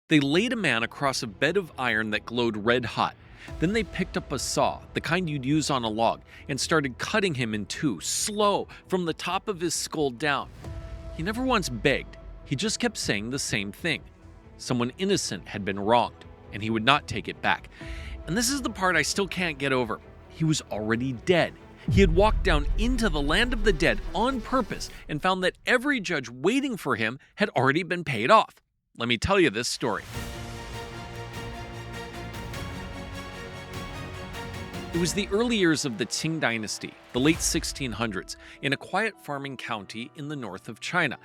They laid a man across a bed of iron that glowed red hot. Then they picked up a saw, the kind you'd use on a log, and started cutting him in two, slow, from the top of his skull down. He never once begged. He just kept saying the same thing. Someone innocent had been wronged, and he would not take it back. And this is the part I still can't get over. He was already dead. He had walked down into the land of the dead on purpose and found that every judge waiting for him had already been paid off. Let me tell you this story. It was the early years of the Qing dynasty, the late 1600s, in a quiet farming county in the north of China.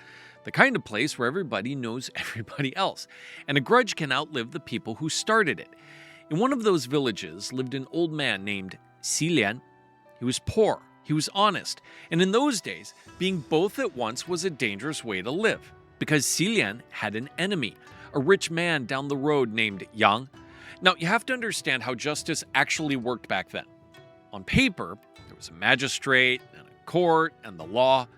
The kind of place where everybody knows everybody else, and a grudge can outlive the people who started it. In one of those villages lived an old man named Xí. He was poor, he was honest, and in those days, being both at once was a dangerous way to live, because Xí had an enemy, a rich man down the road named Yang. Now, you have to understand how justice actually worked back then. On paper, there was a magistrate and a court and the law.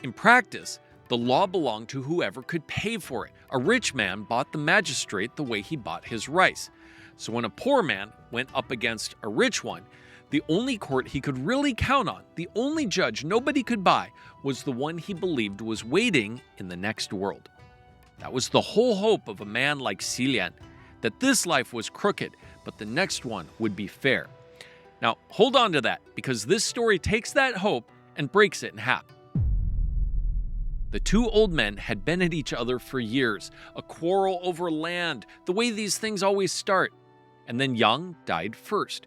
In practice, the law belonged to whoever could pay for it. A rich man bought the magistrate the way he bought his rice. So when a poor man went up against a rich one, the only court he could really count on, the only judge nobody could buy, was the one he believed was waiting in the next world. That was the whole hope of a man like Xí, that this life was crooked, but the next one would be fair. Now, hold on to that, because this story takes that hope and breaks it in half. The two old men had been at each other for years, a quarrel over land, the way these things always start. And then Yang died first.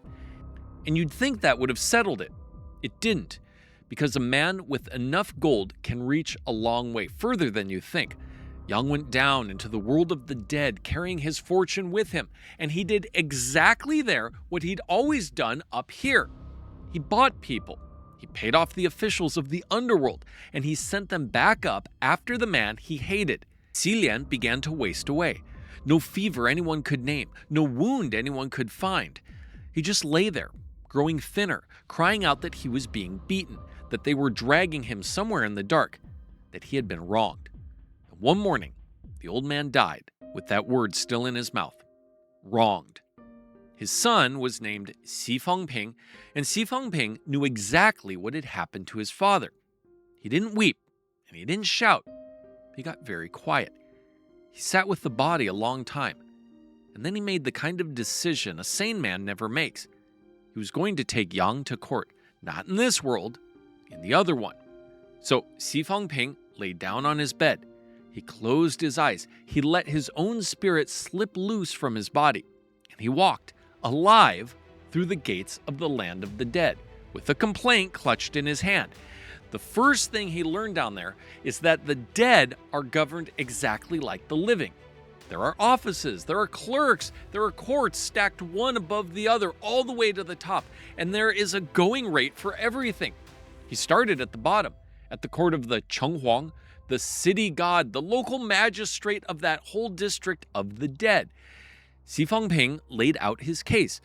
And you'd think that would have settled it. It didn't, because a man with enough gold can reach a long way, further than you think. Yang went down into the world of the dead, carrying his fortune with him, and he did exactly there what he'd always done up here. He bought people. He paid off the officials of the underworld, and he sent them back up after the man he hated. Xí began to waste away. No fever anyone could name, no wound anyone could find. He just lay there, growing thinner, crying out that he was being beaten, that they were dragging him somewhere in the dark, that he had been wronged. And one morning, the old man died with that word still in his mouth, wronged. His son was named Xí Fāngpíng, and Xí Fāngpíng knew exactly what had happened to his father. He didn't weep, and he didn't shout. He got very quiet. He sat with the body a long time, and then he made the kind of decision a sane man never makes. He was going to take Yang to court, not in this world, in the other one. So Xí Fāngpíng lay down on his bed. He closed his eyes. He let his own spirit slip loose from his body, and he walked, alive, through the gates of the land of the dead, with a complaint clutched in his hand. The first thing he learned down there is that the dead are governed exactly like the living. There are offices, there are clerks, there are courts stacked one above the other all the way to the top, and there is a going rate for everything. He started at the bottom, at the court of the Chenghuang, the city god, the local magistrate of that whole district of the dead. Xí Fāngpíng laid out his case.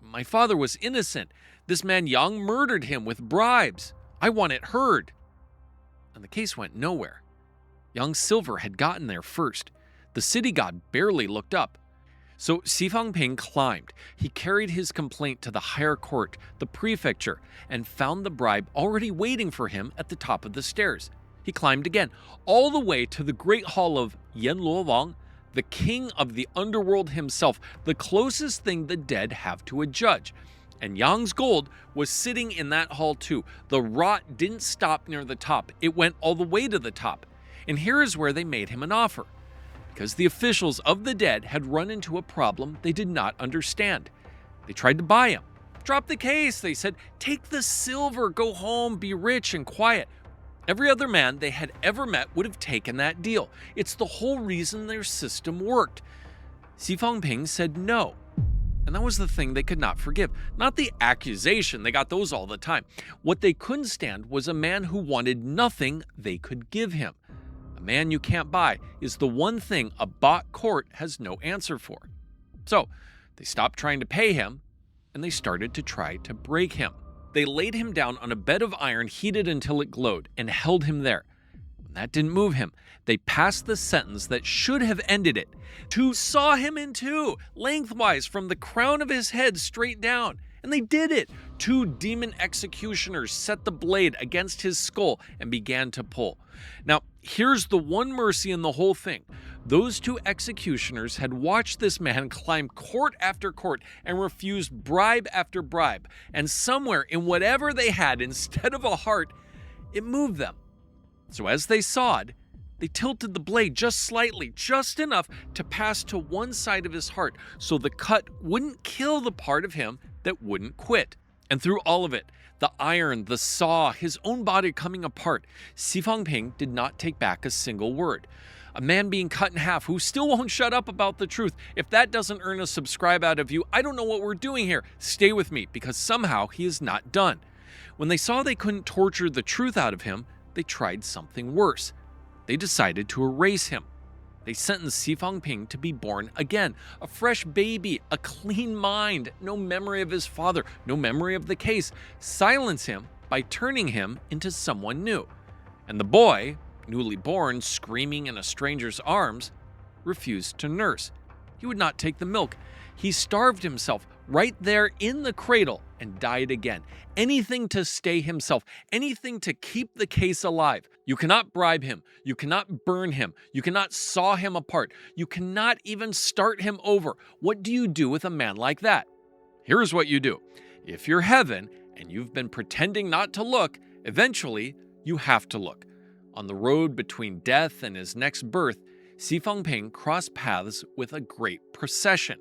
My father was innocent. This man Yang murdered him with bribes. I want it heard. And the case went nowhere. Young Silver had gotten there first. The city god barely looked up. So Xí Fāngpíng climbed. He carried his complaint to the higher court, the prefecture, and found the bribe already waiting for him at the top of the stairs. He climbed again, all the way to the great hall of Yanluo Wang, the king of the underworld himself, the closest thing the dead have to a judge. And Yang's gold was sitting in that hall too. The rot didn't stop near the top. It went all the way to the top. And here is where they made him an offer. Because the officials of the dead had run into a problem they did not understand. They tried to buy him. Drop the case, they said. Take the silver, go home, be rich and quiet. Every other man they had ever met would have taken that deal. It's the whole reason their system worked. Xí Fāngpíng said no. And that was the thing they could not forgive. Not the accusation, they got those all the time. What they couldn't stand was a man who wanted nothing they could give him. A man you can't buy is the one thing a bought court has no answer for. So they stopped trying to pay him, and they started to try to break him. They laid him down on a bed of iron heated until it glowed and held him there. When That didn't move him. They passed the sentence that should have ended it. To saw him in two, lengthwise from the crown of his head straight down. And they did it. 2 demon executioners set the blade against his skull and began to pull. Now, here's the one mercy in the whole thing. Those 2 executioners had watched this man climb court after court and refused bribe after bribe. And somewhere in whatever they had instead of a heart, it moved them. So as they sawed, they tilted the blade just slightly, just enough to pass to one side of his heart so the cut wouldn't kill the part of him that wouldn't quit. And through all of it, the iron, the saw, his own body coming apart, Xí Fāngpíng did not take back a single word. A man being cut in half who still won't shut up about the truth. If that doesn't earn a subscribe out of you, I don't know what we're doing here. Stay with me, because somehow he is not done. When they saw they couldn't torture the truth out of him, they tried something worse. They decided to erase him. They sentenced Xí Fāngpíng to be born again, a fresh baby, a clean mind, no memory of his father, no memory of the case. Silence him by turning him into someone new. And the boy, newly born, screaming in a stranger's arms, refused to nurse. He would not take the milk. He starved himself right there in the cradle and died again. Anything to stay himself, anything to keep the case alive. You cannot bribe him. You cannot burn him. You cannot saw him apart. You cannot even start him over. What do you do with a man like that? Here's what you do. If you're heaven and you've been pretending not to look, eventually you have to look. On the road between death and his next birth, Xí Fāngpíng crossed paths with a great procession.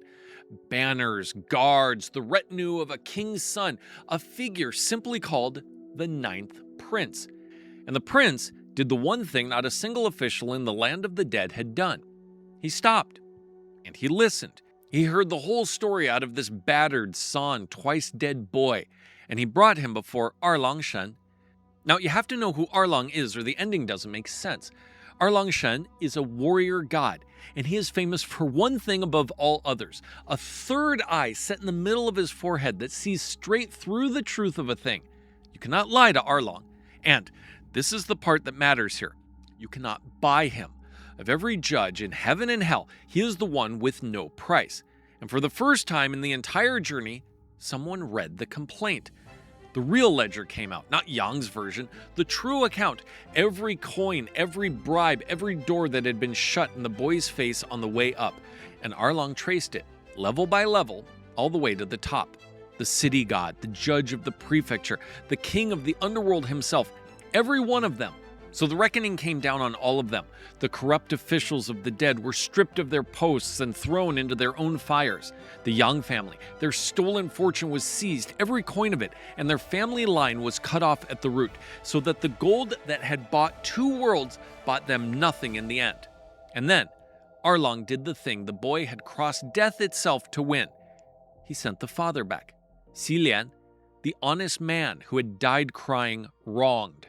Banners, guards, the retinue of a king's son, a figure simply called the 9th Prince. And the prince did the one thing not a single official in the land of the dead had done. He stopped, and he listened. He heard the whole story out of this battered, sawn, twice-dead boy, and he brought him before Erlang Shen. Now, you have to know who Erlang is, or the ending doesn't make sense. Erlang Shen is a warrior god, and he is famous for one thing above all others, a third eye set in the middle of his forehead that sees straight through the truth of a thing. You cannot lie to Erlang, and this is the part that matters here. You cannot buy him. Of every judge in heaven and hell, he is the one with no price. And for the first time in the entire journey, someone read the complaint. The real ledger came out, not Yang's version, the true account. Every coin, every bribe, every door that had been shut in the boy's face on the way up. And Erlang traced it, level by level, all the way to the top. The city god, the judge of the prefecture, the king of the underworld himself, every one of them. So the reckoning came down on all of them. The corrupt officials of the dead were stripped of their posts and thrown into their own fires. The Yang family, their stolen fortune was seized, every coin of it, and their family line was cut off at the root, so that the gold that had bought 2 worlds bought them nothing in the end. And then, Erlang did the thing the boy had crossed death itself to win. He sent the father back, Xí Lian, the honest man who had died crying wronged.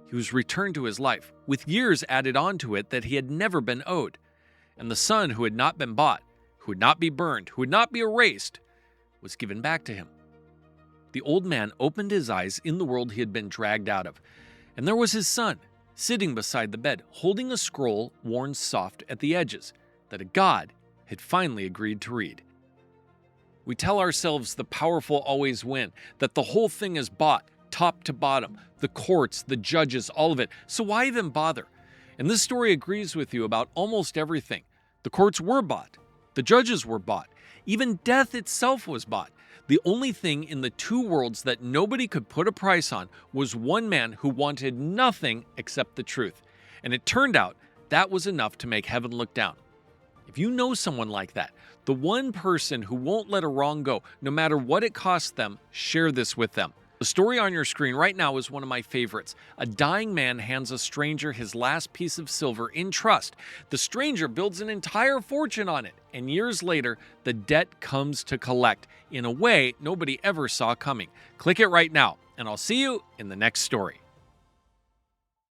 He was returned to his life, with years added onto it that he had never been owed. And the son who had not been bought, who would not be burned, who would not be erased, was given back to him. The old man opened his eyes in the world he had been dragged out of, and there was his son, sitting beside the bed, holding a scroll worn soft at the edges, that a god had finally agreed to read. We tell ourselves the powerful always win, that the whole thing is bought, top to bottom, the courts, the judges, all of it. So why even bother? And this story agrees with you about almost everything. The courts were bought. The judges were bought. Even death itself was bought. The only thing in the 2 worlds that nobody could put a price on was one man who wanted nothing except the truth. And it turned out that was enough to make heaven look down. If you know someone like that, the one person who won't let a wrong go, no matter what it costs them, share this with them. The story on your screen right now is one of my favorites. A dying man hands a stranger his last piece of silver in trust. The stranger builds an entire fortune on it, and years later, the debt comes to collect in a way nobody ever saw coming. Click it right now, and I'll see you in the next story.